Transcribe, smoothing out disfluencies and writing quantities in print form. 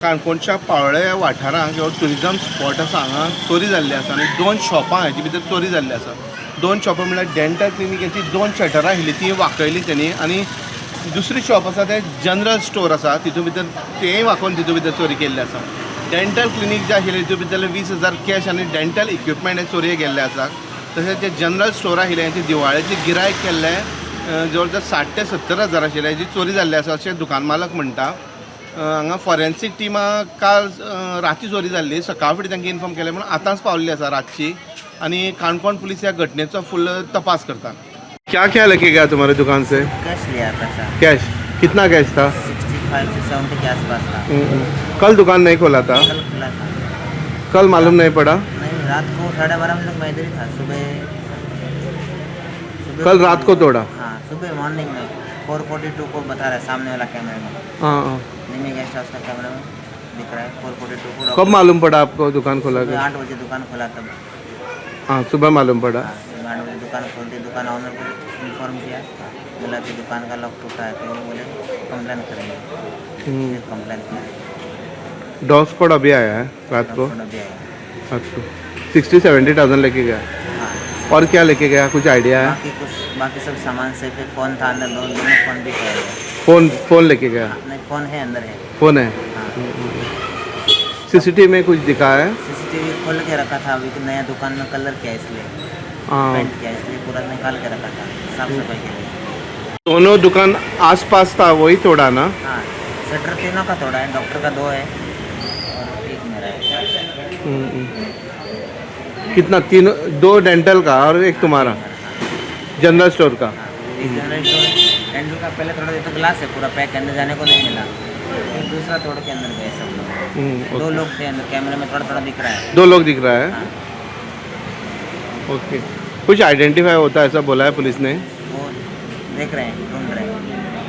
काणकोणच्या पाळोळ्या वाठारांत जो ट्युरिजम स्पॉट आसा हांगा चोरी जाल्ली आसा आनी 2 शॉपां हाची भितर चोरी जाल्ली आसा. 2 शॉपां म्हळ्यार डेंटल क्लिनिकाची 2 शटरां आशिल्लीं ती वाकयली तेणी आनी दुसरी शॉप आसा तें जनरल स्टोर आसा तितून भितर तेंय वाकोवन तितून भितर चोरी केल्ली आसा. डेंटल क्लिनीक जे आशिल्लें तितून भितर 20,000 कॅश आनी डेंटल इक्विपमेंट हे चोरये गेल्ले आसा. तशेंच जे जनरल स्टोर आशिल्लें हेचें दिवाळेचें गिरायक केल्लें जवळ जवळ 60,000 ते 70,000 आशिल्लें हेची चोरी जाल्ली आसा अशें दुकान मालक म्हणटा. हांगा फॉरेन्सीक टिमा काल राती चोरी जाल्ली सकाळ फुडें तांकां इन्फॉर्म केलें म्हणून आतांच पावल्ली आसा रातची आनी काणकोण पुलीस ह्या घटनेचो फुल तपास करता. क्या क्या लेके गया तुम्हारे दुकान से? कैश लिया पैसा कैश कितना कैश था? 65 से 70 के आसपास था। कल दुकान नहीं खोला था? कल खुला था। कल मालूम नहीं पड़ा? नहीं, रात को 12:30 बजे तक मैं इधर ही था। सुबह कल रात को तोड़ा? हाँ, सुबह मॉर्निंग में 442 को बता रहा है सामने वाला कैमरे में। हाँ. निमी गेस्ट हाउस का कैमरा में दिख रहा है 442 को। कब मालूम पड़ा आपको दुकान खोला सुबह गया? 8 बजे दुकान खोला तब। हाँ, सुबह मालूम पड़ा. हाँ, सुबह 8 बजे दुकान खोलती, दुकान ऑनर को इन्फॉर्म किया, बोला कि दुकान का लॉक टूटा है, तो वो बोले कंप्लेन करेंगे। Complain KIA. डॉग स्क्वाड अभी आया है रात को. थोड़ा भी आया। अच्छा, 60-70,000 लेके गया. हाँ, और क्या लेके गया, कुछ आइडिया है? बाकी सब सामान से फिर फोन था अंदर, दोनों फोन भी है। फोन लेके गया. नहीं, फोन है अंदर है। फोन है. सीसीटीवी में कुछ दिखा है? सीसीटीवी खोल के रखा था, अभी तो नया दुकान में कलर किया इसलिए, हाँ. पेंट किया इसलिए पूरा निकाल के रखा था साफ सफाई के लिए। दोनों दुकान आसपास था वही तोड़ा ना? हाँ, शटर तीनों का तोड़ा है, डॉक्टर का 2 है और एक मेरा है। कितना? 2 डेंटल का और एक तुम्हारा जनरल स्टोर का. एक हैंडल का पहले थोड़ा तो ग्लास है पूरा पैक, अंदर जाने को नहीं मिला, फिर दूसरा तोड़ के अंदर गए सब लोग। 2 लोग थे अंदर, कैमरे में थोड़ा थोड़ा दिख रहा है। 2 लोग दिख रहा है. हाँ, ओके. कुछ आइडेंटिफाई होता है ऐसा बोला है पुलिस ने? वो देख रहे हैं, ढूंढ रहे हैं।